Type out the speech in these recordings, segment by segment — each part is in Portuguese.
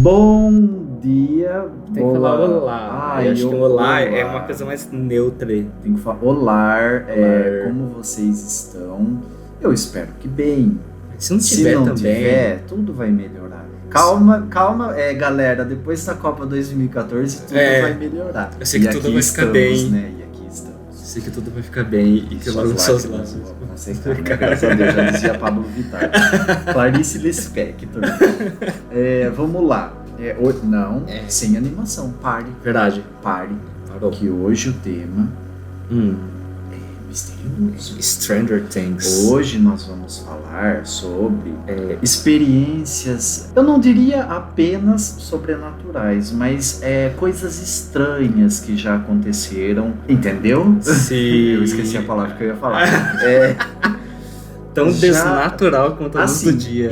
Bom dia. Tem que falar olá. Eu acho que o olá é uma coisa mais neutra. Tem que falar olá, como vocês estão? Eu espero que bem. Se não tiver, tudo vai melhorar. Calma, galera, depois da Copa 2014 tudo vai melhorar. Eu sei que tudo vai ficar bem. Né? E aqui estamos. Eu sei que tudo vai ficar bem e que logo seus lábios vão secar, né? Graças a Deus, já dizia Pablo Vittar. Clarice Lispector. Vamos lá. Sem animação, pare. Verdade. Pare. Parou. Que hoje o tema é misterioso. Stranger Things. Hoje nós vamos falar sobre experiências, eu não diria apenas sobrenaturais, mas coisas estranhas que já aconteceram, entendeu? Sim. Eu esqueci a palavra que eu ia falar. Tão desnatural quanto a luz do dia.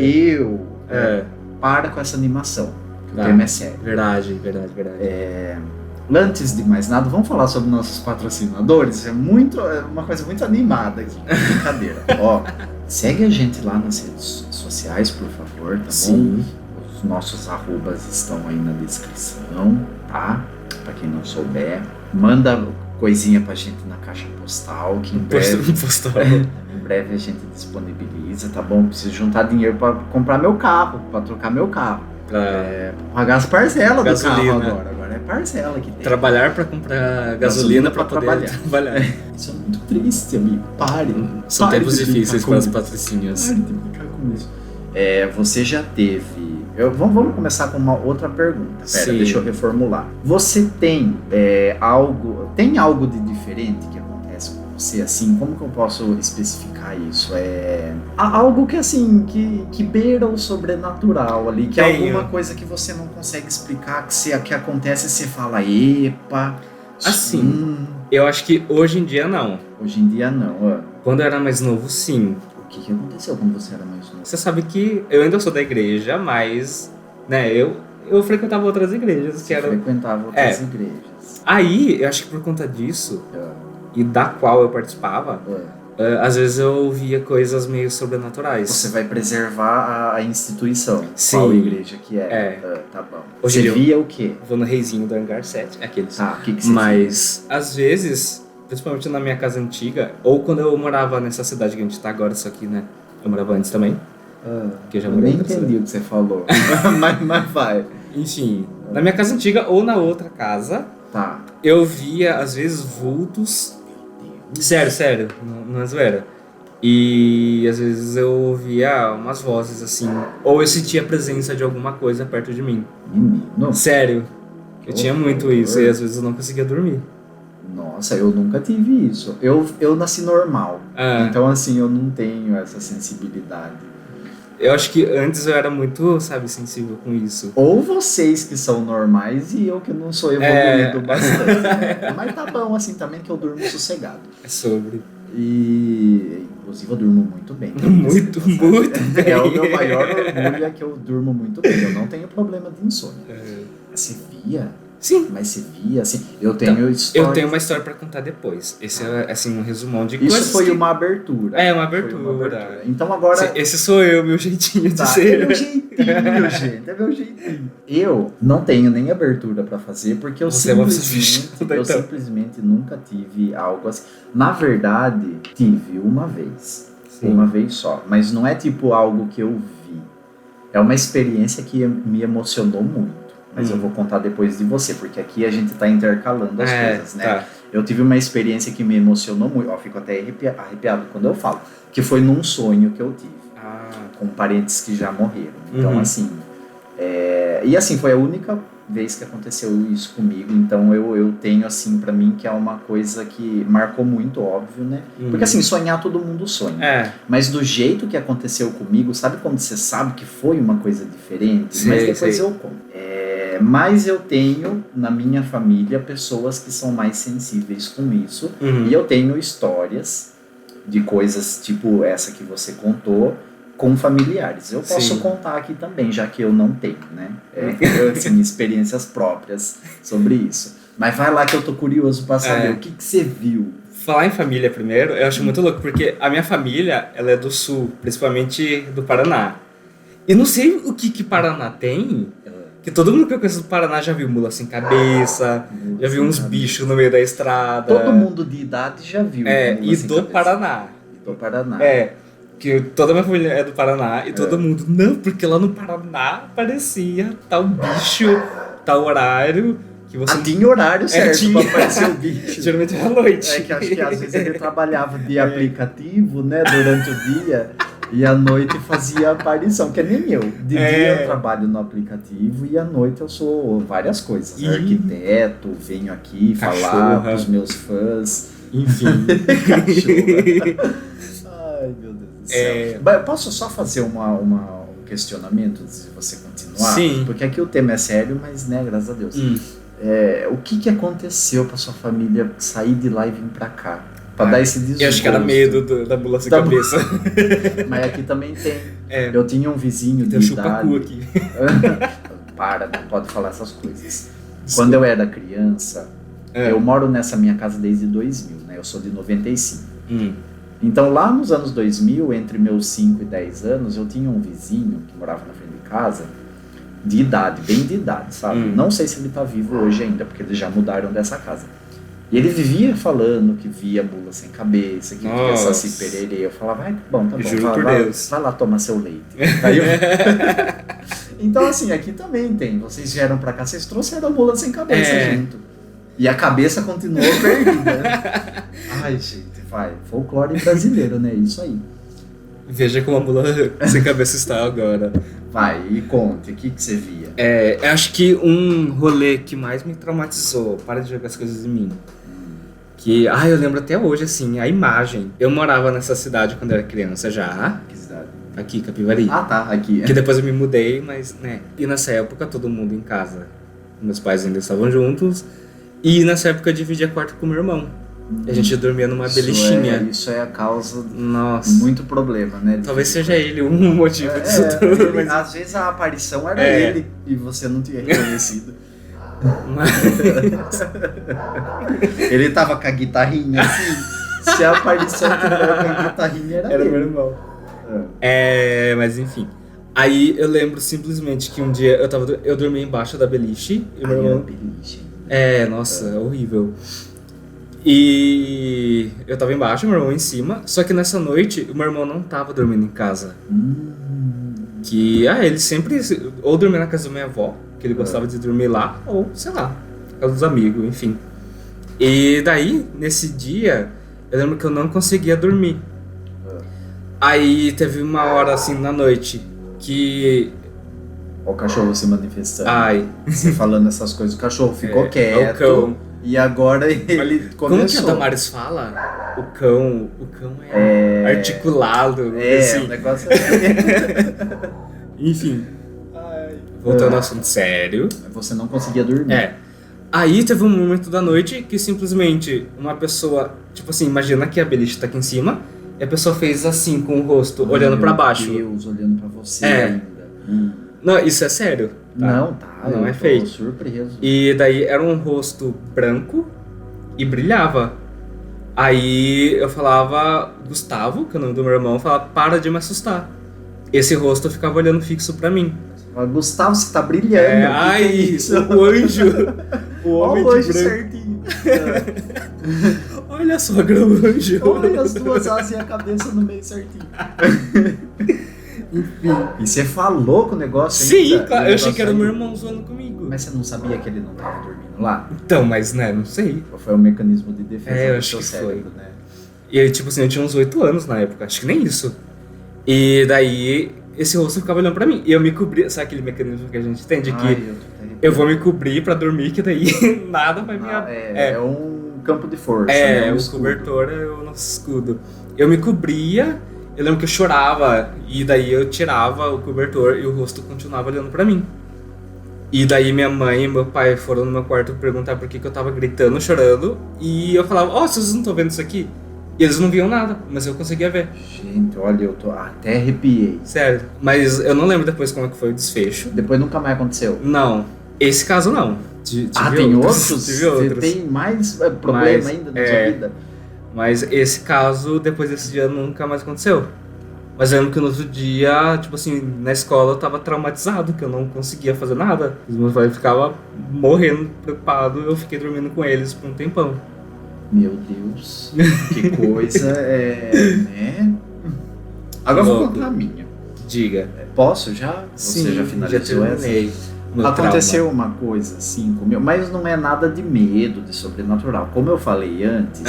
Para com essa animação. O tema é sério. Verdade. Antes de mais nada, vamos falar sobre nossos patrocinadores. É uma coisa muito animada aqui. Brincadeira. Segue a gente lá nas redes sociais, por favor, tá bom? Os nossos arrobas estão aí na descrição, tá? Pra quem não souber. Manda coisinha pra gente na caixa postal, que em breve a gente disponibiliza, tá bom? Preciso juntar dinheiro pra comprar meu carro, pra trocar meu carro. Pagar as parcelas do carro agora é parcela que tem. Trabalhar pra comprar gasolina pra poder trabalhar. Isso é muito triste, amigo. Pare. São tempos difíceis para os patrocínios. Pare de brincar com isso. Você já teve... Vamos começar com uma outra pergunta. Deixa eu reformular. Você tem algo de diferente que acontece com você? Assim, como que eu posso especificar isso? Algo que assim, que beira o sobrenatural ali, que é alguma coisa que você não consegue explicar, que acontece e você fala, epa... Assim, eu acho que hoje em dia não. Hoje em dia não, Quando eu era mais novo, sim. O que aconteceu quando você era mais novo? Você sabe que eu ainda sou da igreja, mas, né, eu frequentava outras igrejas. Frequentava outras igrejas. Aí, eu acho que por conta disso, e da qual eu participava, às vezes eu ouvia coisas meio sobrenaturais. Você vai preservar a instituição. Sim. Qual igreja que é? Tá bom. Você via o quê? Vou no Reizinho do Hangar 7, aqueles. O que você Mas, às vezes, principalmente na minha casa antiga, ou quando eu morava nessa cidade que a gente tá agora, só que, né, eu morava antes também. Que eu já morei. Nem entendi o que você falou, mas vai. Enfim, na minha casa antiga ou na outra casa, eu via, às vezes, vultos. Sério, não é zoeira. E às vezes eu ouvia umas vozes assim, ou eu sentia a presença de alguma coisa perto de mim. Menino. Sério, eu tinha muito isso e às vezes eu não conseguia dormir. Nossa, eu nunca tive isso. Eu nasci normal, então assim, eu não tenho essa sensibilidade. Eu acho que antes eu era muito, sensível com isso. Ou vocês que são normais e eu que não sou evoluído bastante. Né? Mas tá bom assim também que eu durmo sossegado. É sobre. E inclusive eu durmo muito bem. Muito bem. O meu maior orgulho é que eu durmo muito bem. Eu não tenho problema de insônia. Você via? Sim. Mas você via, assim, eu tenho história. Eu tenho uma história pra contar depois. Esse é, assim, um resumão de coisas. Isso foi uma abertura. Uma abertura. Então agora... Esse sou eu, meu jeitinho de ser. É meu jeitinho, gente. É meu jeitinho. Eu não tenho nem abertura pra fazer, porque eu simplesmente nunca tive algo assim. Na verdade, tive uma vez. Sim. Uma vez só. Mas não é tipo algo que eu vi. É uma experiência que me emocionou muito. Mas eu vou contar depois de você, porque aqui a gente tá intercalando as coisas, né? Tá. Eu tive uma experiência que me emocionou muito, fico até arrepiado quando eu falo, que foi num sonho que eu tive, com parentes que já morreram. Então, assim, e assim, foi a única vez que aconteceu isso comigo, então eu tenho, assim, pra mim, que é uma coisa que marcou muito, óbvio, né? Porque, assim, sonhar todo mundo sonha. Mas do jeito que aconteceu comigo, sabe quando você sabe que foi uma coisa diferente? Mas depois eu conto. Mas eu tenho, na minha família, pessoas que são mais sensíveis com isso. E eu tenho histórias de coisas tipo essa que você contou com familiares. Eu posso contar aqui também, já que eu não tenho, né? Assim, experiências próprias sobre isso. Mas vai lá que eu tô curioso pra saber o que você viu. Falar em família primeiro, eu acho muito louco, porque a minha família, ela é do sul, principalmente do Paraná. E não sei o que Paraná tem, Que todo mundo que eu conheço do Paraná já viu mula sem cabeça, já viu uns bichos no meio da estrada. Todo mundo de idade já viu. E do Paraná. Do Paraná. Que toda a minha família é do Paraná e todo mundo, não, porque lá no Paraná aparecia tal bicho, tal horário. Que você... tinha horário certo pra aparecer o bicho. Geralmente era à noite. Que acho que às vezes ele trabalhava de aplicativo, né, durante o dia, e à noite fazia aparição, que é nem eu. De dia eu trabalho no aplicativo e à noite eu sou várias coisas. Arquiteto, venho aqui falar pros meus fãs. Enfim. Cachorra. Ai, meu Deus do céu. Posso só fazer um questionamento antes de você continuar? Sim. Porque aqui o tema é sério, mas, né, graças a Deus. O que aconteceu pra sua família sair de lá e vir pra cá? Pra dar esse desgosto. Eu acho que era medo da mula sem cabeça. Mas aqui também tem. Eu tinha um vizinho de idade... Tem aqui. Para, não pode falar essas coisas. Quando eu era criança, eu moro nessa minha casa desde 2000, né? Eu sou de 95. Então lá nos anos 2000, entre meus 5 e 10 anos, eu tinha um vizinho que morava na frente de casa, de idade, bem de idade, sabe? Não sei se ele tá vivo hoje ainda, porque eles já mudaram dessa casa. E ele vivia falando que via mula sem cabeça, que via Saci Pererê. Eu falava, tá bom, Juro por Deus. Vai lá tomar seu leite. Aí Então assim, aqui também tem. Vocês vieram pra cá, vocês trouxeram a mula sem cabeça junto. E a cabeça continuou perdida. Né? Ai, gente, folclore brasileiro, né? Isso aí. Veja como a mula sem cabeça está agora. Vai, e conte, o que você via? Eu acho que um rolê que mais me traumatizou, para de jogar as coisas em mim, que, eu lembro até hoje, assim, a imagem. Eu morava nessa cidade quando era criança já. Que cidade? Aqui, Capivari. Tá, aqui. Que depois eu me mudei, mas, né, e nessa época todo mundo em casa. Meus pais ainda estavam juntos, e nessa época eu dividia quarto com meu irmão. A gente dormia numa belichinha. Isso é a causa de Nossa. muito problema, né? Talvez seja ele um motivo disso tudo. Mas... Às vezes a aparição era ele e você não tinha reconhecido. Ele tava com a guitarrinha assim. Se a aparição tiver com a guitarrinha era ele. Meu irmão. Mas enfim. Aí eu lembro simplesmente que um dia eu dormi embaixo da beliche e meu irmão... Nossa, horrível. E eu tava embaixo, meu irmão em cima. Só que nessa noite, o meu irmão não tava dormindo em casa. Que, ele sempre... Ou dormia na casa da minha avó, que ele gostava de dormir lá. Ou, sei lá, na casa dos amigos, enfim. E daí, nesse dia, eu lembro que eu não conseguia dormir. Aí teve uma hora, assim, na noite, que... Ó o cachorro se manifestando. Você falando essas coisas, o cachorro ficou quieto. O cão. E agora ele começou. Como que a Damares fala? O cão é articulado. Assim. O negócio Enfim. Voltando ao assunto sério. Você não conseguia dormir. Aí teve um momento da noite que simplesmente uma pessoa, tipo assim, imagina que a beliche tá aqui em cima, e a pessoa fez assim com o rosto, olhando pra baixo. Meu Deus, olhando pra você ainda. Não, isso é sério. Tá? Não é fake. Surpreso. E daí era um rosto branco e brilhava. Aí eu falava, Gustavo, que é o nome do meu irmão, falava, para de me assustar. Esse rosto ficava olhando fixo pra mim. Mas, Gustavo, você tá brilhando. O anjo. O homem olha o anjo de branco. certinho. Olha só, grão anjo. Olha as duas asas e a cabeça no meio certinho. E você falou com o negócio ainda? Sim, claro. Eu achei que era o meu irmão zoando comigo. Mas você não sabia que ele não tava dormindo lá? Então, mas né, não sei. Ou foi um mecanismo de defesa do seu cérebro, né? E aí, tipo assim, eu tinha uns 8 anos na época, acho que nem isso. E daí, esse rosto ficava olhando pra mim. E eu me cobria, sabe aquele mecanismo que a gente tem? De que eu vou me cobrir pra dormir, que daí nada vai me... É um campo de força, né? O cobertor é o nosso escudo. Eu me cobria... Eu lembro que eu chorava, e daí eu tirava o cobertor e o rosto continuava olhando pra mim. E daí minha mãe e meu pai foram no meu quarto perguntar por que eu tava gritando, chorando, e eu falava, vocês não estão vendo isso aqui? E eles não viam nada, mas eu conseguia ver. Gente, olha, eu tô até arrepiei. Sério, mas eu não lembro depois como é que foi o desfecho. Depois nunca mais aconteceu? Não, esse caso não. Tem outros? Tive outros. Tem mais problema ainda na sua vida? Mas esse caso, depois desse dia, nunca mais aconteceu. Mas eu lembro que no outro dia, tipo assim, na escola eu tava traumatizado, que eu não conseguia fazer nada. Os meus pais ficavam morrendo, preocupado, eu fiquei dormindo com eles por um tempão. Meu Deus, que coisa, né? Agora eu vou contar a minha. Diga. Posso já? Sim, você já finalizou essa? Aconteceu uma coisa assim comigo, mas não é nada de medo, de sobrenatural. Como eu falei antes,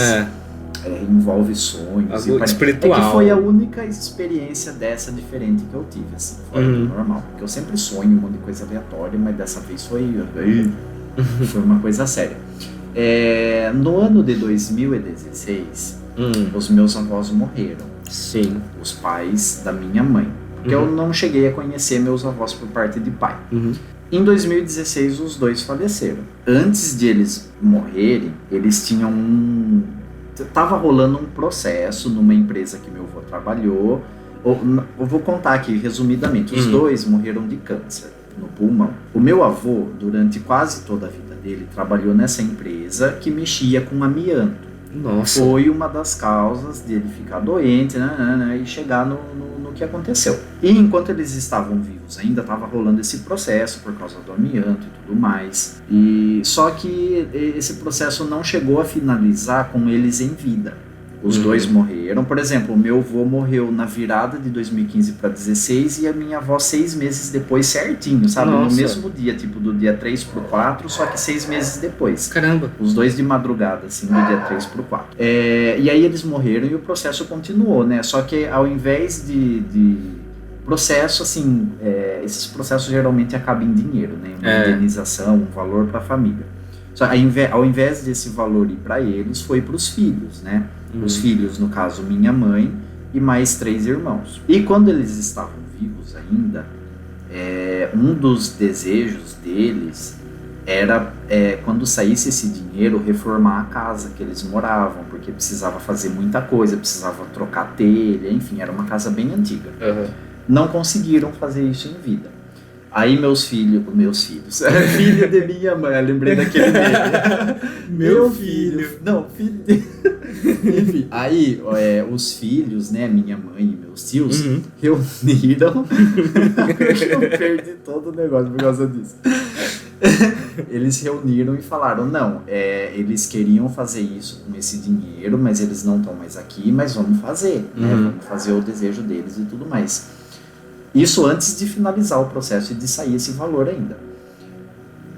envolve sonhos. Algo espiritual. É que foi a única experiência dessa diferente que eu tive, assim, fora do normal. Porque eu sempre sonho um monte de coisa aleatória, mas dessa vez foi uma coisa séria. No ano de 2016, os meus avós morreram. Sim. Os pais da minha mãe. Porque eu não cheguei a conhecer meus avós por parte de pai. Em 2016, os dois faleceram. Antes de eles morrerem, eles tinham tava rolando um processo numa empresa que meu avô trabalhou. Eu vou contar aqui resumidamente. Os dois morreram de câncer no pulmão. O meu avô, durante quase toda a vida dele, trabalhou nessa empresa que mexia com amianto. Nossa. Foi uma das causas dele ficar doente, e chegar no que aconteceu. E enquanto eles estavam vivos ainda, estava rolando esse processo por causa do amianto e tudo mais. Só que esse processo não chegou a finalizar com eles em vida. Os dois morreram. Por exemplo, o meu avô morreu na virada de 2015 para 16 e a minha avó 6 meses depois, certinho, sabe? Nossa. No mesmo dia, tipo do dia 3 pro 4, só que 6 meses depois. Caramba. Os dois de madrugada, assim, do dia 3 pro 4. E aí eles morreram e o processo continuou, né? Só que ao invés de processo, assim, esses processos geralmente acabam em dinheiro, né? Uma indenização, um valor para a família. Só ao invés desse valor ir para eles, foi para os filhos, né? Os filhos, no caso, minha mãe e mais 3 irmãos. E quando eles estavam vivos ainda, um dos desejos deles era, quando saísse esse dinheiro, reformar a casa que eles moravam, porque precisava fazer muita coisa, precisava trocar telha, enfim, era uma casa bem antiga. Não conseguiram fazer isso em vida. Aí meus filhos, filho de minha mãe, eu lembrei daquele meme. Meu filho. Não, filho de... Enfim, aí os filhos, né, minha mãe e meus tios, reuniram... Eu perdi todo o negócio por causa disso. Eles reuniram e falaram, não, eles queriam fazer isso com esse dinheiro, mas eles não estão mais aqui, mas vamos fazer, né, vamos fazer o desejo deles e tudo mais. Isso antes de finalizar o processo e de sair esse valor ainda.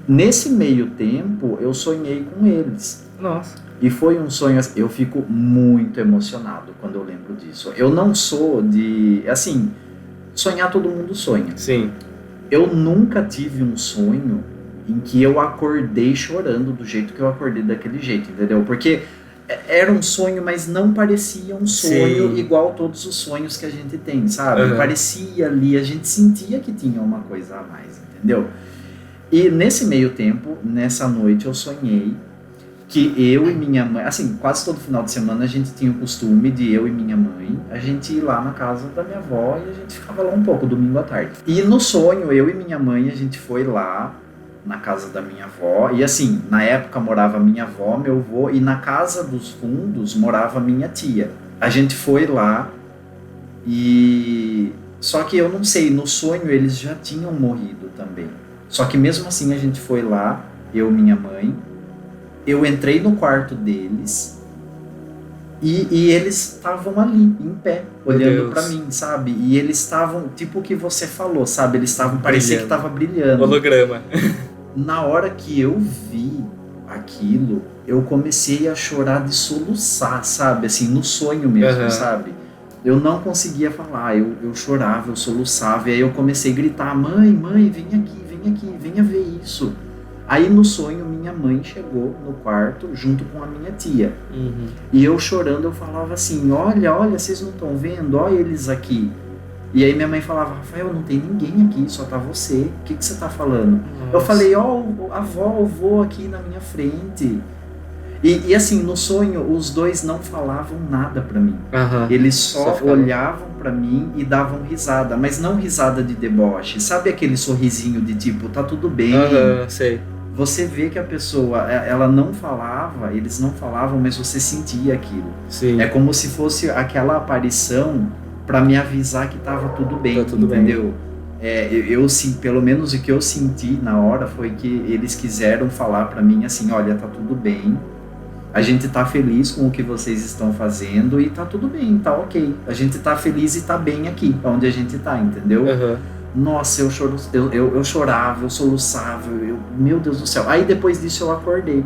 Nesse meio tempo, eu sonhei com eles. Nossa. E foi um sonho, eu fico muito emocionado quando eu lembro disso. Eu não sou de, assim, sonhar todo mundo sonha. Sim. Eu nunca tive um sonho em que eu acordei chorando do jeito que eu acordei daquele jeito, entendeu? Porque era um sonho, mas não parecia um sonho igual todos os sonhos que a gente tem, sabe? Parecia ali, a gente sentia que tinha uma coisa a mais, entendeu? E nesse meio tempo, nessa noite, eu sonhei que eu e minha mãe, assim, quase todo final de semana a gente tinha o costume de eu e minha mãe, a gente ir lá na casa da minha avó e a gente ficava lá um pouco, domingo à tarde. E no sonho, eu e minha mãe, a gente foi lá na casa da minha avó, e assim, na época morava minha avó, meu avô, e na casa dos fundos morava minha tia. A gente foi lá, e só que eu não sei, no sonho eles já tinham morrido também. Só que mesmo assim a gente foi lá, eu e minha mãe, eu entrei no quarto deles, e eles estavam ali, em pé, olhando pra mim, sabe? E eles estavam, tipo o que você falou, sabe? Eles estavam, parecia que tava brilhando. Holograma. Na hora que eu vi aquilo, eu comecei a chorar de soluçar, sabe? Assim, no sonho mesmo, sabe? Eu não conseguia falar, eu chorava, eu soluçava, e aí eu comecei a gritar, mãe, vem aqui, venha ver isso. Aí no sonho, minha mãe chegou no quarto junto com a minha tia. E eu chorando, eu falava assim, olha, vocês não estão vendo? Olha eles aqui. E aí minha mãe falava, Rafael, não tem ninguém aqui, só tá você. O que você tá falando? Nossa. Eu falei, a avó, o vô aqui na minha frente. E assim, no sonho, os dois não falavam nada pra mim. Eles só olhavam pra mim e davam risada. Mas não risada de deboche. Sabe aquele sorrisinho de tipo, tá tudo bem. Sei. Você vê que a pessoa, ela não falava, eles não falavam, mas você sentia aquilo. Sim. É como se fosse aquela aparição pra me avisar que tava tudo bem, entendeu? Pelo menos o que eu senti na hora foi que eles quiseram falar pra mim assim, olha, tá tudo bem, a gente tá feliz com o que vocês estão fazendo e tá tudo bem, tá ok. A gente tá feliz e tá bem aqui, onde a gente tá, entendeu? Nossa, eu chorava, eu soluçava, meu Deus do céu. Aí depois disso eu acordei.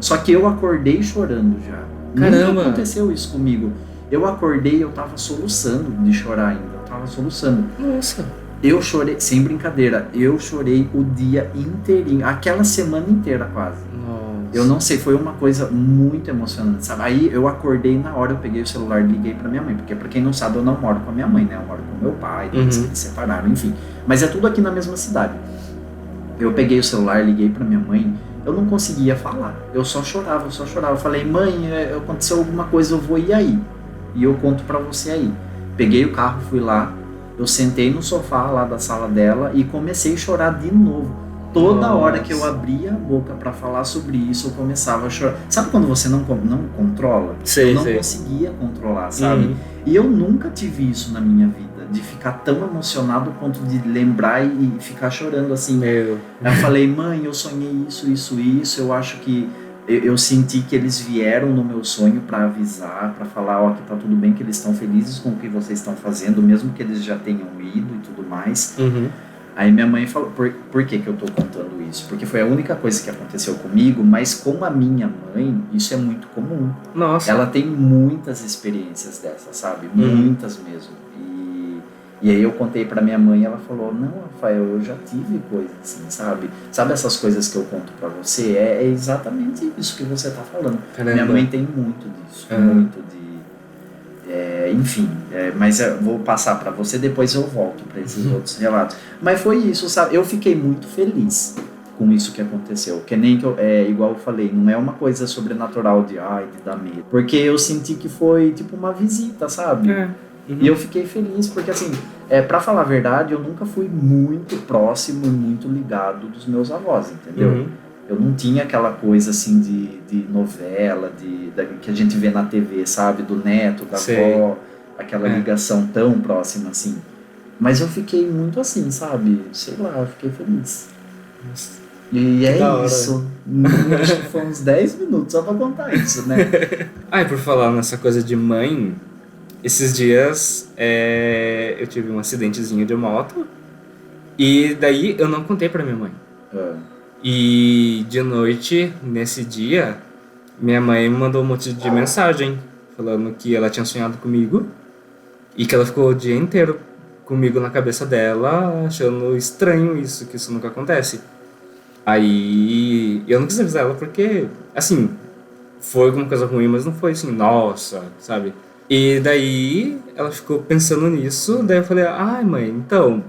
Só que eu acordei chorando já. Caramba! Nunca aconteceu isso comigo. Eu acordei, eu tava soluçando de chorar ainda. Eu tava soluçando. Nossa! Eu chorei, sem brincadeira, eu chorei o dia inteirinho, aquela semana inteira quase. Nossa. Eu não sei, foi uma coisa muito emocionante, sabe? Aí eu acordei na hora, eu peguei o celular e liguei pra minha mãe, porque pra quem não sabe, eu não moro com a minha mãe, né? Eu moro com meu pai, eles se separaram, enfim. Mas é tudo aqui na mesma cidade. Eu peguei o celular, liguei pra minha mãe, eu não conseguia falar, eu só chorava. Eu falei, mãe, aconteceu alguma coisa, eu vou ir aí. E eu conto pra você aí. Peguei o carro, fui lá, eu sentei no sofá lá da sala dela e comecei a chorar de novo. Toda hora que eu abria a boca pra falar sobre isso, eu começava a chorar. Sabe quando você não controla? Eu não conseguia controlar, sabe? E eu nunca tive isso na minha vida, de ficar tão emocionado ao ponto de lembrar e ficar chorando assim. Eu falei, mãe, eu sonhei isso, eu acho que eu senti que eles vieram no meu sonho para avisar, para falar, ó, que tá tudo bem, que eles estão felizes com o que vocês estão fazendo, mesmo que eles já tenham ido e tudo mais. Aí minha mãe falou, por que eu tô contando isso? Porque foi a única coisa que aconteceu comigo, mas com a minha mãe, isso é muito comum. Nossa. Ela tem muitas experiências dessas, sabe? Muitas mesmo. E aí eu contei pra minha mãe e ela falou, não, Rafael, eu já tive coisas assim, sabe? Sabe essas coisas que eu conto pra você? É exatamente isso que você tá falando. Caramba. Minha mãe tem muito disso, muito de... enfim, mas eu vou passar pra você, depois eu volto pra esses outros relatos. Mas foi isso, sabe? Eu fiquei muito feliz com isso que aconteceu. Que nem que igual eu falei, não é uma coisa sobrenatural de dar medo. Porque eu senti que foi tipo uma visita, sabe? E eu fiquei feliz, porque assim, pra falar a verdade, eu nunca fui muito próximo e muito ligado dos meus avós, entendeu? Eu não tinha aquela coisa assim de novela, que a gente vê na TV, sabe? Do neto, da avó, aquela ligação tão próxima assim. Mas eu fiquei muito assim, sabe? Sei lá, eu fiquei feliz. E é isso. Acho que foi uns 10 minutos só pra contar isso, né? E por falar nessa coisa de mãe, esses dias eu tive um acidentezinho de moto e daí eu não contei pra minha mãe. E de noite, nesse dia, minha mãe me mandou um monte de mensagem falando que ela tinha sonhado comigo e que ela ficou o dia inteiro comigo na cabeça dela, achando estranho isso, que isso nunca acontece. Aí eu não quis avisar ela porque, assim, foi alguma coisa ruim, mas não foi assim, nossa, sabe? E daí ela ficou pensando nisso, daí eu falei, ai mãe, então,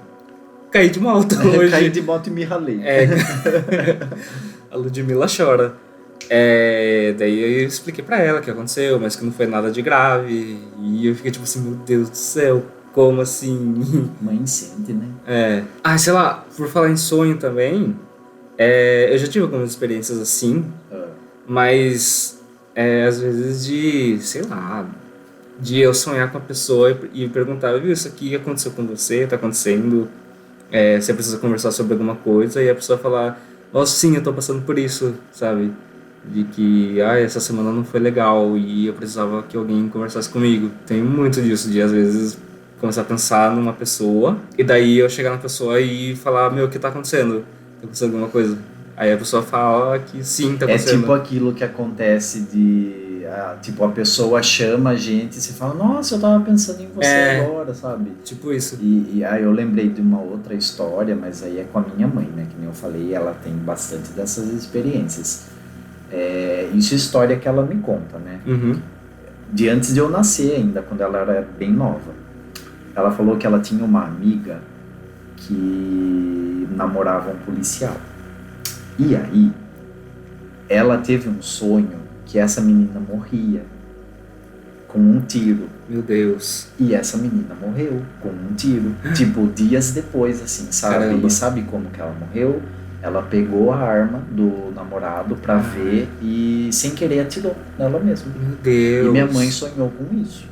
caí de moto hoje. Caí de moto e me ralei. A Ludmilla chora. Daí eu expliquei pra ela o que aconteceu, mas que não foi nada de grave. E eu fiquei tipo assim, meu Deus do céu, como assim? Mãe sente, né? Sei lá, por falar em sonho também, eu já tive algumas experiências assim, mas às vezes sei lá, de eu sonhar com a pessoa e perguntar, viu, isso aqui aconteceu com você, tá acontecendo, você precisa conversar sobre alguma coisa, e a pessoa falar, nossa, sim, eu tô passando por isso, sabe? De que, essa semana não foi legal e eu precisava que alguém conversasse comigo. Tem muito disso, de às vezes começar a pensar numa pessoa, e daí eu chegar na pessoa e falar, meu, o que tá acontecendo? Tá acontecendo alguma coisa? Aí a pessoa fala que sim, tá acontecendo. É tipo aquilo que acontece tipo, a pessoa chama a gente e você fala, nossa, eu tava pensando em você agora, sabe? Tipo isso. E aí eu lembrei de uma outra história, mas aí é com a minha mãe, né? Que nem eu falei, ela tem bastante dessas experiências. Isso é história que ela me conta, né? De antes de eu nascer ainda, quando ela era bem nova. Ela falou que ela tinha uma amiga que namorava um policial. E aí, ela teve um sonho que essa menina morria com um tiro. Meu Deus. E essa menina morreu com um tiro. Tipo, dias depois, assim, sabe? Caramba. E sabe como que ela morreu? Ela pegou a arma do namorado pra ver e, sem querer, atirou nela mesma. Meu Deus. E minha mãe sonhou com isso.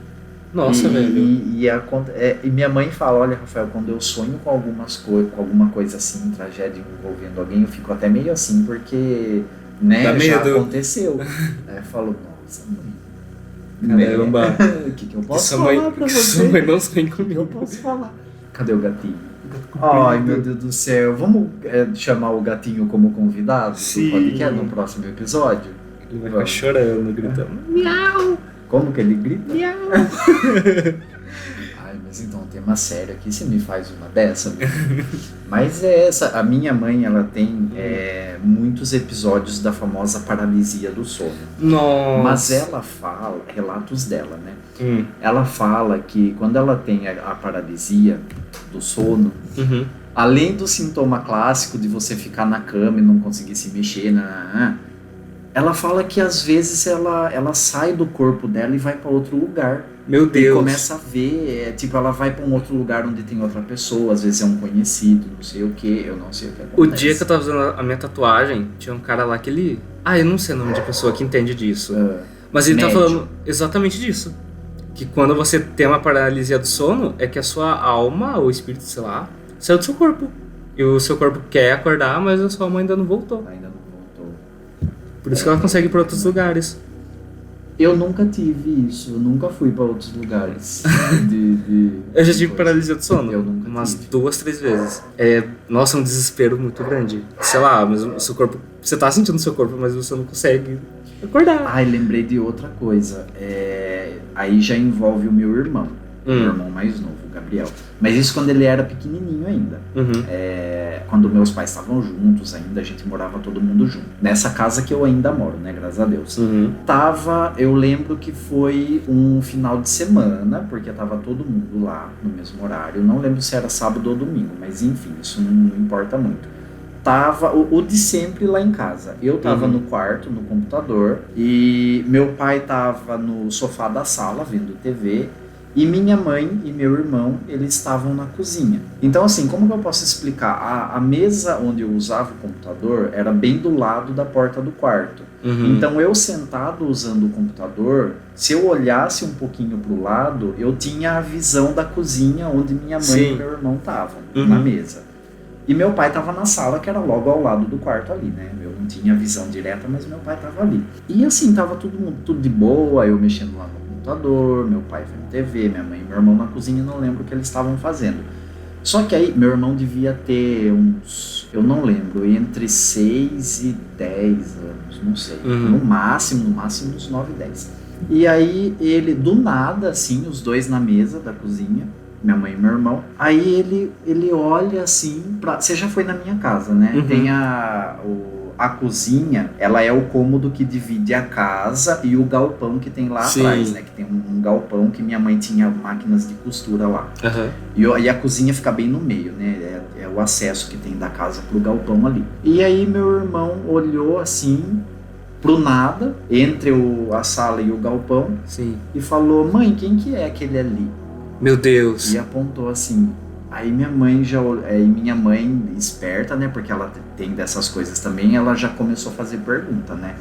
Nossa, velho. E minha mãe fala, olha, Rafael, quando eu sonho com alguma coisa assim, tragédia envolvendo alguém, eu fico até meio assim, porque, né, já aconteceu. Aí eu falo, nossa, mãe. Caramba. O que eu posso falar pra você? Sua mãe não sonha comigo. Eu posso falar. Cadê o gatinho? Ai, meu Deus do céu. Vamos chamar o gatinho como convidado do podcast no próximo episódio? Ele vai ficar chorando, gritando. Miau! Como que ele grita? Miau! Ai, mas então, tem uma série aqui, você me faz uma dessa? Mas é essa, a minha mãe, ela tem muitos episódios da famosa paralisia do sono. Nossa! Mas ela fala, relatos dela, né? Ela fala que quando ela tem a paralisia do sono, além do sintoma clássico de você ficar na cama e não conseguir se mexer, ela fala que às vezes ela sai do corpo dela e vai para outro lugar. Meu Deus. E começa a ver, ela vai para um outro lugar onde tem outra pessoa, às vezes é um conhecido, não sei o que, eu não sei o que acontece. O dia que eu tava fazendo a minha tatuagem, tinha um cara lá que ele... eu não sei o nome de pessoa que entende disso. Mas ele tá falando exatamente disso. Que quando você tem uma paralisia do sono, é que a sua alma, ou espírito, sei lá, saiu do seu corpo. E o seu corpo quer acordar, mas a sua alma ainda não voltou. Por isso que ela consegue ir pra outros lugares. Eu nunca tive isso, eu nunca fui pra outros lugares. Eu já tive paralisia do sono. Eu nunca umas tive. 2, 3 vezes. Nossa, é um desespero muito grande. Sei lá, mas o seu corpo... Você tá sentindo o seu corpo, mas você não consegue acordar. Lembrei de outra coisa. Aí já envolve o meu irmão. Meu irmão mais novo, o Gabriel. Mas isso quando ele era pequenininho ainda. Quando meus pais estavam juntos ainda, a gente morava todo mundo junto. Nessa casa que eu ainda moro, né? Graças a Deus. Eu lembro que foi um final de semana, porque tava todo mundo lá no mesmo horário. Não lembro se era sábado ou domingo, mas enfim, isso não importa muito. Tava o de sempre lá em casa. Eu tava no quarto, no computador, e meu pai tava no sofá da sala, vendo TV, e minha mãe e meu irmão, eles estavam na cozinha. Então, assim, como que eu posso explicar? A mesa onde eu usava o computador era bem do lado da porta do quarto. Então, eu sentado usando o computador, se eu olhasse um pouquinho pro lado, eu tinha a visão da cozinha onde minha mãe e meu irmão estavam, na mesa. E meu pai estava na sala, que era logo ao lado do quarto ali, né? Eu não tinha visão direta, mas meu pai estava ali. E assim, tava tudo de boa, eu mexendo lá no computador, meu pai vendo TV, minha mãe e meu irmão na cozinha, não lembro o que eles estavam fazendo. Só que aí, meu irmão devia ter uns, eu não lembro, entre 6 e 10 anos, não sei. No máximo uns 9, 10. E aí, ele, do nada, assim, os dois na mesa da cozinha, minha mãe e meu irmão. Aí ele olha assim, você já foi na minha casa, né? Tem a cozinha, ela é o cômodo que divide a casa e o galpão que tem lá atrás, né? Que tem um galpão que minha mãe tinha máquinas de costura lá. E a cozinha fica bem no meio, né? É o acesso que tem da casa pro galpão ali. E aí meu irmão olhou assim pro nada, entre a sala e o galpão, e falou: mãe, quem que é aquele ali? Meu Deus. E apontou assim. Aí minha mãe minha mãe, esperta, né, porque ela tem dessas coisas também, ela já começou a fazer pergunta, né?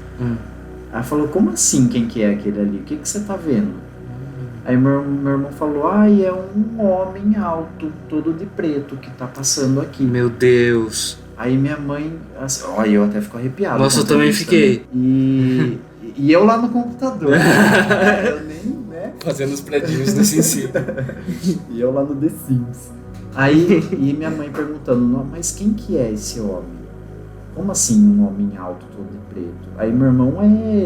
Aí falou: como assim, quem que é aquele ali? O que você tá vendo? Aí meu irmão falou: é um homem alto, todo de preto, que tá passando aqui. Meu Deus. Aí minha mãe, assim, eu até fico arrepiado. Nossa, eu também fiquei. E eu lá no computador. Eu nem, né? Fazendo os predinhos do SimCity. E eu lá no The Sims. Aí, e minha mãe perguntando: mas quem que é esse homem? Como assim um homem alto, todo de preto? Aí meu irmão,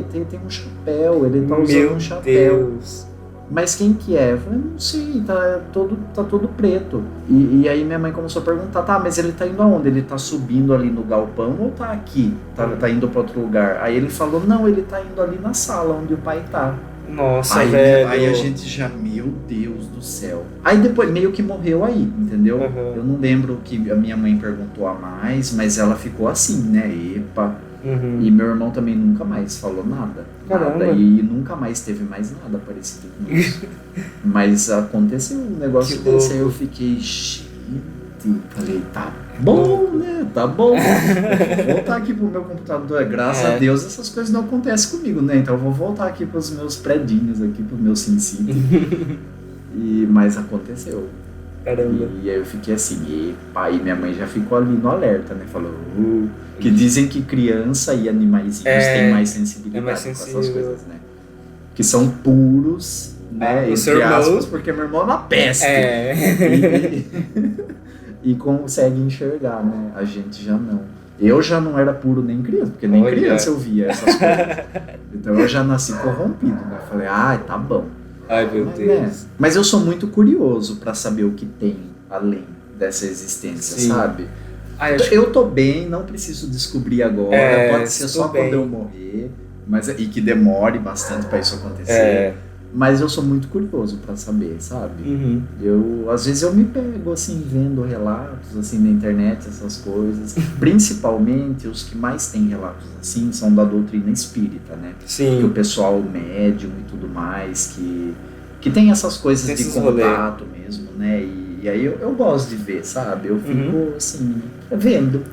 tem um chapéu, ele tá usando um chapéu. Deus. Mas quem que é? Eu falei: não sei, tá todo preto. E aí minha mãe começou a perguntar: mas ele tá indo aonde? Ele tá subindo ali no galpão ou tá aqui? Tá indo pra outro lugar? Aí ele falou: não, ele tá indo ali na sala onde o pai tá. Nossa, velho. Aí a gente já, meu Deus do céu. Aí depois meio que morreu aí, entendeu? Eu não lembro o que a minha mãe perguntou a mais, mas ela ficou assim, né? Epa. E meu irmão também nunca mais falou nada. Caramba. E nunca mais teve mais nada parecido com isso. Mas aconteceu um negócio desse, aí eu fiquei, gente, falei, tá Bom, né? Tá bom. Vou voltar aqui pro meu computador. Graças a Deus essas coisas não acontecem comigo, né? Então eu vou voltar aqui pros meus predinhos aqui, pro meu SimCity. Mas aconteceu. Caramba. E aí eu fiquei assim, epa, e minha mãe já ficou ali no alerta, né? Falou, que dizem que criança e animaizinhos têm mais sensibilidade com essas coisas, né? Que são puros, né? Entre aspas, porque meu irmão é uma peste. E consegue enxergar, né? A gente já não. Eu já não era puro nem criança, porque nem criança eu via essas coisas. Então eu já nasci corrompido, né? Falei, tá bom. Ai, meu Deus. Né? Mas eu sou muito curioso pra saber o que tem além dessa existência, sabe? Eu tô bem, não preciso descobrir agora. Pode ser só quando eu morrer, e que demore bastante pra isso acontecer. Mas eu sou muito curioso pra saber, sabe? Às vezes eu me pego, assim, vendo relatos, assim, na internet, essas coisas. Principalmente os que mais têm relatos, assim, são da doutrina espírita, né? Sim. Que o pessoal médium e tudo mais, que tem essas coisas de contato mesmo, né? E aí eu gosto de ver, sabe? Eu fico, assim, vendo.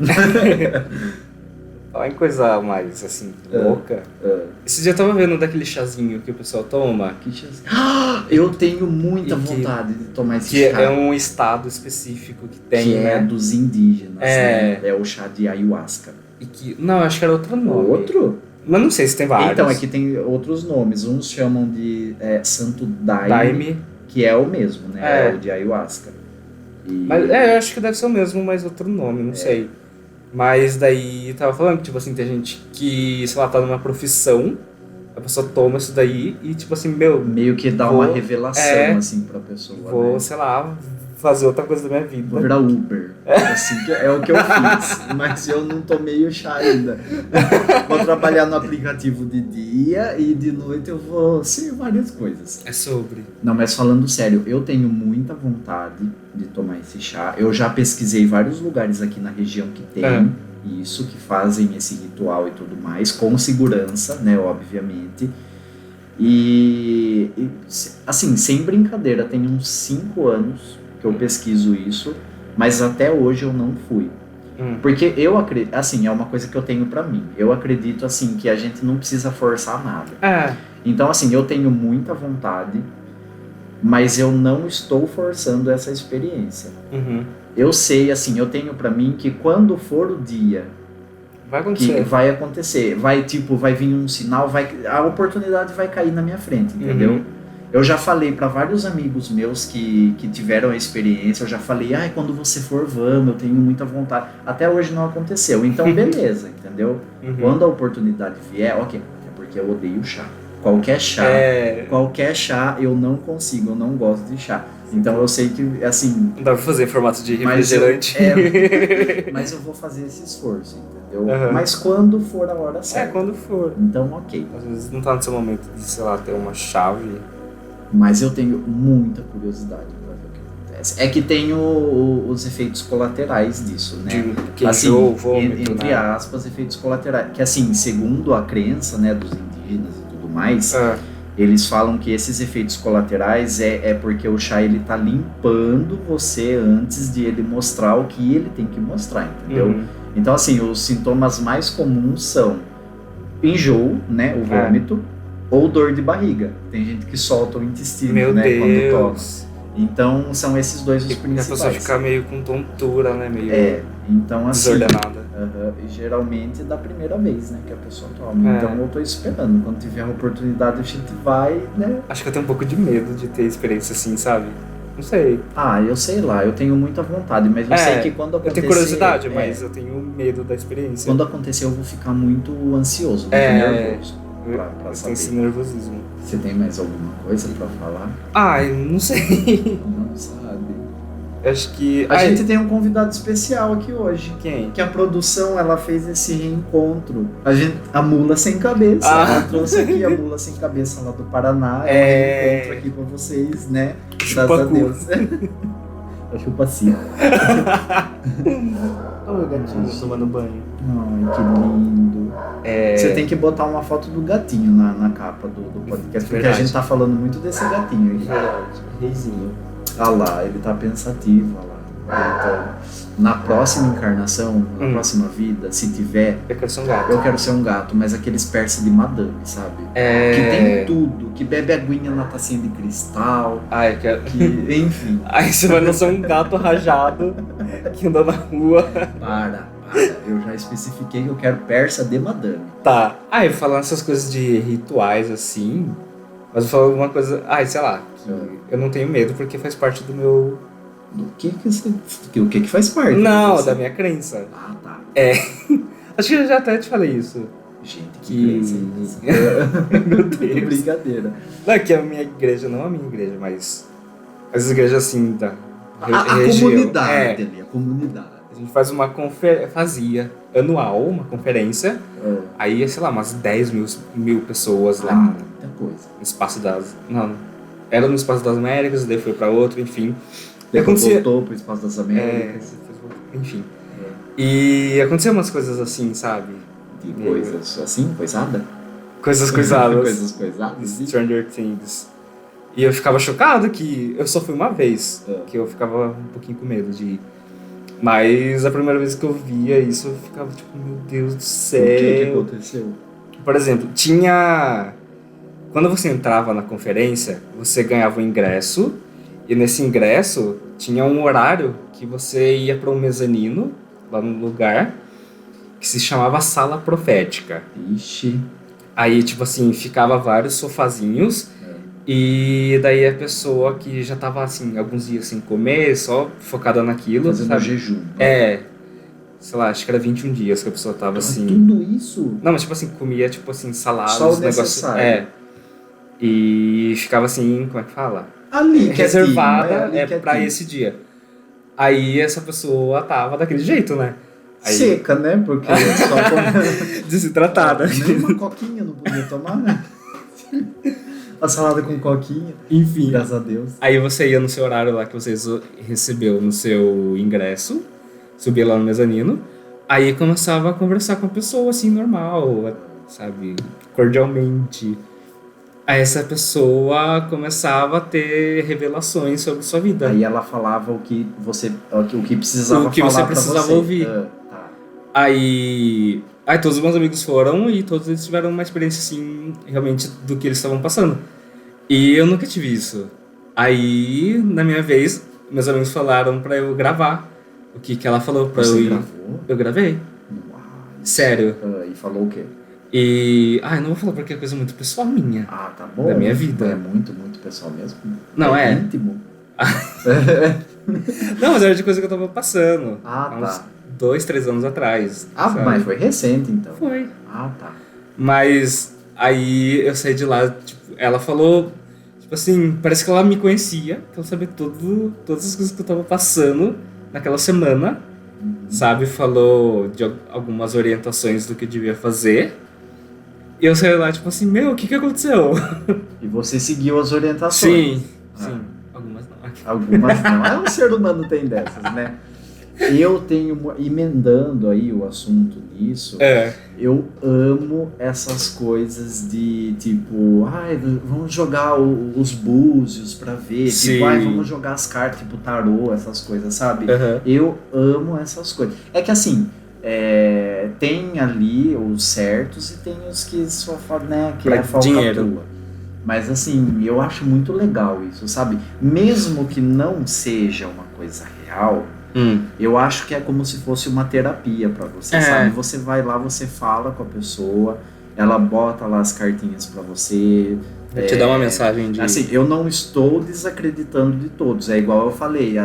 Olha em coisa mais, assim, louca. Esse dia eu tava vendo daquele chazinho que o pessoal toma. Que chazinho? Eu tenho muita vontade de tomar esse chá. Que é um estado específico que tem, que é dos indígenas, né? É o chá de ayahuasca. Não, acho que era outro nome. Outro? Mas não sei se tem vários. Então, aqui tem outros nomes. Uns chamam de Santo Daime, que é o mesmo, né? É o de ayahuasca. Mas, eu acho que deve ser o mesmo, mas outro nome, não sei. Mas daí, tava falando que, tipo assim, tem gente que, sei lá, tá numa profissão, a pessoa toma isso daí e, tipo assim, meio que dá uma revelação, assim, pra pessoa, vou, né? Sei lá, fazer outra coisa da minha vida. Vou virar Uber. Assim, é o que eu fiz, mas eu não tomei o chá ainda. Vou trabalhar no aplicativo de dia e de noite eu vou ser várias coisas. É sobre. Não, mas falando sério, eu tenho muita vontade de tomar esse chá. Eu já pesquisei vários lugares aqui na região que tem isso, que fazem esse ritual e tudo mais, com segurança, né, obviamente. E assim, sem brincadeira, tem uns 5 anos que eu pesquiso isso, mas até hoje eu não fui. Porque eu acredito, assim, é uma coisa que eu tenho pra mim. Eu acredito, assim, que a gente não precisa forçar nada. Então, assim, eu tenho muita vontade, mas eu não estou forçando essa experiência. Eu sei, assim, eu tenho pra mim que quando for o dia que vai acontecer, vai vir um sinal, a oportunidade vai cair na minha frente, entendeu? Eu já falei para vários amigos meus que tiveram a experiência, eu já falei, quando você for, vamos, eu tenho muita vontade. Até hoje não aconteceu, então beleza, entendeu? Quando a oportunidade vier, é porque eu odeio chá. Qualquer chá eu não consigo, eu não gosto de chá. Então eu sei que, assim... Não dá pra fazer em formato de refrigerante. Mas eu vou fazer esse esforço, entendeu? Mas quando for a hora certa. Quando for. Então, ok. Às vezes não tá no seu momento de, sei lá, ter uma chave... Mas eu tenho muita curiosidade para ver o que acontece. É que tem os efeitos colaterais disso, né? Assim, vômito, entre aspas, efeitos colaterais. Que assim, segundo a crença, né, dos indígenas e tudo mais, eles falam que esses efeitos colaterais é porque o chá ele tá limpando você antes de ele mostrar o que ele tem que mostrar, entendeu? Então assim, os sintomas mais comuns são enjoo, né, o vômito, ou dor de barriga. Tem gente que solta o intestino, quando toma. Então, são esses dois os principais. E a pessoa fica meio com tontura, né? Meio então assim... desordenada. E geralmente da primeira vez, né, que a pessoa toma. Então, eu tô esperando. Quando tiver a oportunidade, a gente vai, né? Acho que eu tenho um pouco de medo de ter experiência assim, sabe? Não sei. Eu sei lá. Eu tenho muita vontade, mas eu sei que quando acontecer... Eu tenho curiosidade, mas eu tenho medo da experiência. Quando acontecer, eu vou ficar muito ansioso, muito nervoso. Pra tem esse nervosismo. Você tem mais alguma coisa pra falar? Eu não sei. Não sabe. Acho que... A gente tem um convidado especial aqui hoje. Quem? Que a produção, ela fez esse reencontro. A Mula Sem Cabeça. Ela trouxe aqui a Mula Sem Cabeça lá do Paraná. É um reencontro aqui pra vocês, né? Graças a Deus. A chupa-cia. Olha o gatinho tomando banho. Ai, que lindo. Você tem que botar uma foto do gatinho na capa do podcast, porque a gente tá falando muito desse gatinho aí. Verdade. Reizinho. Lá, ele tá pensativo, lá. Então, na próxima encarnação, na próxima vida, se tiver... Eu quero ser um gato. Eu quero ser um gato, mas aqueles persa de madame, sabe? Que tem tudo, que bebe aguinha na tacinha de cristal. Eu quero... Enfim. Aí você vai lançar um gato rajado que anda na rua. Para. Eu já especifiquei que eu quero persa de madame. Tá. Eu falando essas coisas de rituais assim, mas eu falo alguma coisa... sei lá. Eu não tenho medo porque faz parte do meu... Do que o que faz parte? Não, da minha crença. Tá. Acho que eu já até te falei isso. Gente, que Meu Deus. Brincadeira. Não, que a minha igreja, não a minha igreja, mas as igrejas assim da região. Comunidade ali, a comunidade. A gente faz fazia anual uma conferência, aí, sei lá, umas 10 mil pessoas lá. Muita coisa. No Espaço das... Não, era no Espaço das Américas, daí foi pra outro, enfim. Depois voltou pro Espaço das Américas. Enfim. E aconteceu umas coisas assim, sabe? De coisas assim, coisada? Coisas coisadas. Coisas coisadas. Stranger Things. E eu ficava chocado que eu só fui uma vez, que eu ficava um pouquinho com medo de ir. Mas a primeira vez que eu via isso, eu ficava tipo, meu Deus do céu. O que aconteceu? Por exemplo, tinha... Quando você entrava na conferência, você ganhava um ingresso, e nesse ingresso tinha um horário que você ia para um mezanino, lá no lugar, que se chamava Sala Profética. Ixi. Aí, tipo assim, ficava vários sofazinhos, e daí a pessoa que já tava, assim, alguns dias sem comer, só focada naquilo, fazendo sabe? Jejum. Sei lá, acho que era 21 dias que a pessoa tava assim... Tudo isso? Não, mas tipo assim, comia, tipo assim, saladas, só o necessário. E ficava assim, como é que fala? Ali, reservada pra esse dia. Aí essa pessoa tava daquele jeito, né? Aí... Seca, né? Porque só desidratada. Nem uma coquinha não podia tomar, né? A salada com coquinha. Enfim. Graças a Deus. Aí você ia no seu horário lá que você recebeu no seu ingresso, subia lá no mezanino, aí começava a conversar com a pessoa assim, normal, sabe? Cordialmente. Aí essa pessoa começava a ter revelações sobre sua vida. Aí ela falava o que precisava falar. O que você precisava ouvir. Tá. Aí todos os meus amigos foram e todos eles tiveram uma experiência assim, realmente, do que eles estavam passando. E eu nunca tive isso. Aí, na minha vez, meus amigos falaram pra eu gravar o que ela falou pra eu ir. Você gravou? Eu gravei. Uau. Sério. E falou o quê? eu não vou falar porque é coisa muito pessoal minha. Tá bom. Da minha vida. É muito, muito pessoal mesmo. Não, é íntimo. Não, mas era de coisa que eu tava passando. Tá. Uns 2, 3 anos atrás. Sabe? Mas foi recente, então. Foi. Tá. Mas aí eu saí de lá, tipo, ela falou, tipo assim, parece que ela me conhecia, que ela sabia todas as coisas que eu tava passando naquela semana, sabe? Falou de algumas orientações do que eu devia fazer. E eu saí lá, tipo assim, o que aconteceu? E você seguiu as orientações? Sim. Algumas não. Algumas não. Um ser humano tem dessas, né? Eu tenho, emendando aí o assunto nisso, eu amo essas coisas de tipo, vamos jogar os búzios pra ver, Sim. tipo, vamos jogar as cartas, tipo tarô, essas coisas, sabe? Eu amo essas coisas. É que assim, tem ali os certos e tem os que só falam, né, que é falcatrua. Mas assim, eu acho muito legal isso, sabe? Mesmo que não seja uma coisa real, eu acho que é como se fosse uma terapia pra você, sabe? Você vai lá, você fala com a pessoa, ela bota lá as cartinhas pra você. Te dá uma mensagem de... Assim, eu não estou desacreditando de todos, é igual eu falei, eu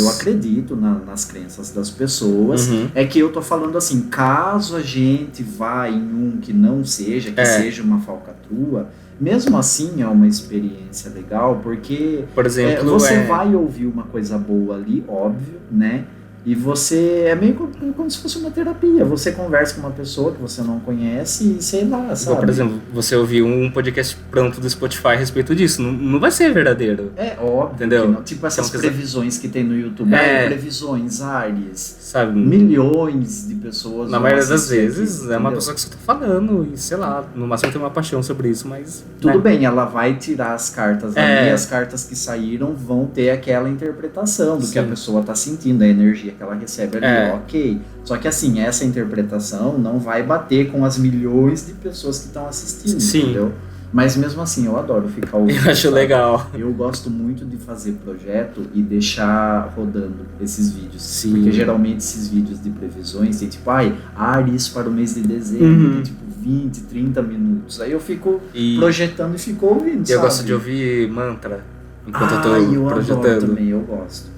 acredito nas crenças das pessoas, é que eu tô falando assim, caso a gente vá em um que não seja, que seja uma falcatrua, mesmo assim é uma experiência legal, porque por exemplo, você vai ouvir uma coisa boa ali, óbvio, né? E você é meio como se fosse uma terapia. Você conversa com uma pessoa que você não conhece e sei lá, sabe? Por exemplo, você ouviu um podcast pronto do Spotify a respeito disso. Não vai ser verdadeiro. É óbvio. Entendeu? Que não. Tipo essas previsões que tem no YouTube. Previsões, Ares. Sabe? Milhões de pessoas. Na maioria das vezes é uma pessoa que você tá falando e sei lá, no máximo tem uma paixão sobre isso, mas... Tudo bem, ela vai tirar as cartas ali, as cartas que saíram vão ter aquela interpretação do que a pessoa tá sentindo, a energia que ela recebe ali, ok. Só que assim, essa interpretação não vai bater com as milhões de pessoas que estão assistindo, entendeu? Mas mesmo assim, eu adoro ficar ouvindo. Eu acho legal. Eu gosto muito de fazer projeto e deixar rodando esses vídeos. Porque geralmente esses vídeos de previsões tem tipo, Ares para o mês de dezembro, tem tipo 20, 30 minutos. Aí eu fico projetando e fico ouvindo, sabe? Eu gosto de ouvir mantra enquanto eu tô projetando. Eu adoro também, eu gosto.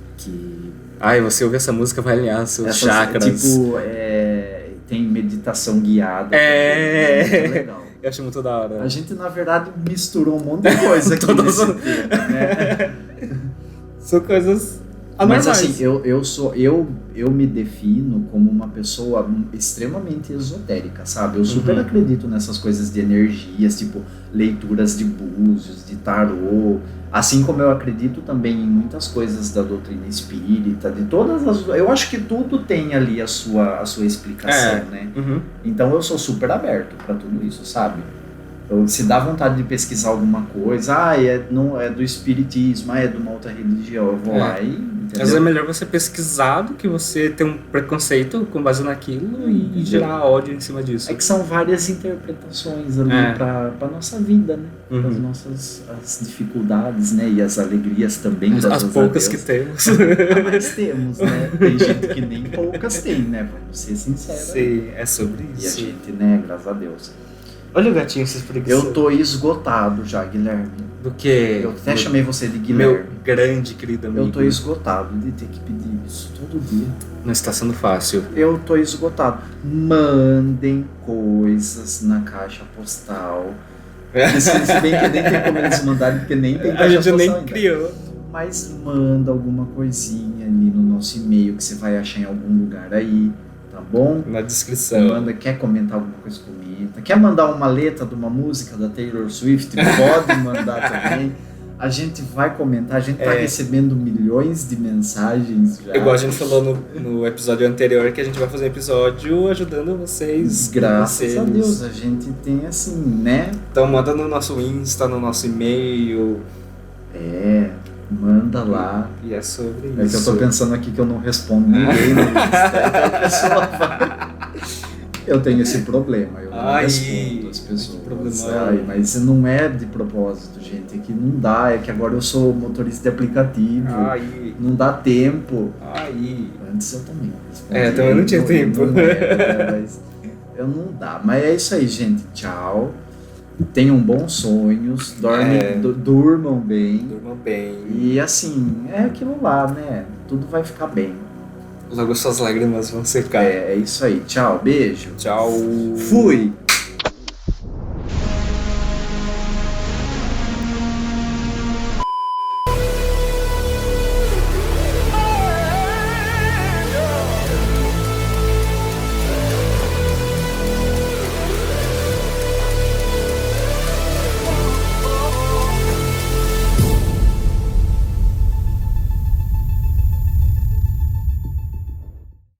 Você ouve essa música, vai alinhar seus chakras. Tipo, tem meditação guiada. É muito legal. Eu acho muito da hora. A gente, na verdade, misturou um monte de coisa aqui nesse tema, né? São coisas anormais. Mas assim, eu me defino como uma pessoa extremamente esotérica, sabe? Eu super acredito nessas coisas de energias, tipo leituras de búzios, de tarô. Assim como eu acredito também em muitas coisas da doutrina espírita, de todas as... Eu acho que tudo tem ali a sua explicação, né? Então eu sou super aberto para tudo isso, sabe? Se dá vontade de pesquisar alguma coisa, é do espiritismo, é de uma outra religião, eu vou lá e... Entendeu? Às vezes é melhor você pesquisar do que você ter um preconceito com base naquilo e gerar ódio em cima disso. É que são várias interpretações ali pra nossa vida, né? Para as nossas dificuldades, né? E as alegrias também. As poucas que temos. Mas temos, né? Tem gente que nem poucas tem, né? Vamos ser sinceros. Sim, é sobre isso. E a gente, né? Graças a Deus. Olha o gatinho se espreguiçando. Eu tô esgotado já, Guilherme. Do quê? Eu até chamei você de Guilherme. Meu grande, querido amigo. Eu tô esgotado de ter que pedir isso todo dia. Não está sendo fácil. Eu tô esgotado. Mandem coisas na caixa postal. Se bem que nem tem como eles mandarem, porque nem tem caixa postal. A gente nem ainda. criou. Mas manda alguma coisinha ali no nosso e-mail que você vai achar em algum lugar aí. Tá bom? Na descrição. Quer comentar alguma coisa, comenta. Quer mandar uma letra de uma música da Taylor Swift? Pode mandar também. A gente vai comentar, a gente tá recebendo milhões de mensagens já. Igual a gente falou no episódio anterior, que a gente vai fazer um episódio ajudando vocês. Graças a Deus, a gente tem assim, né? Então manda no nosso Insta, no nosso e-mail. Manda lá. E é sobre isso. É que eu tô pensando aqui que eu não respondo ninguém no Insta. Então a pessoa vai... Eu tenho esse problema, eu não respondo as pessoas. Mas não é de propósito, gente. É que não dá, é que agora eu sou motorista de aplicativo. Não dá tempo. Antes eu também respondia. Também não tinha tempo. Mas não dá. Mas é isso aí, gente. Tchau. Tenham bons sonhos, durmam bem. Durmam bem. E assim, é aquilo lá, né? Tudo vai ficar bem. Logo suas lágrimas vão secar. É isso aí. Tchau, beijo. Tchau. Fui.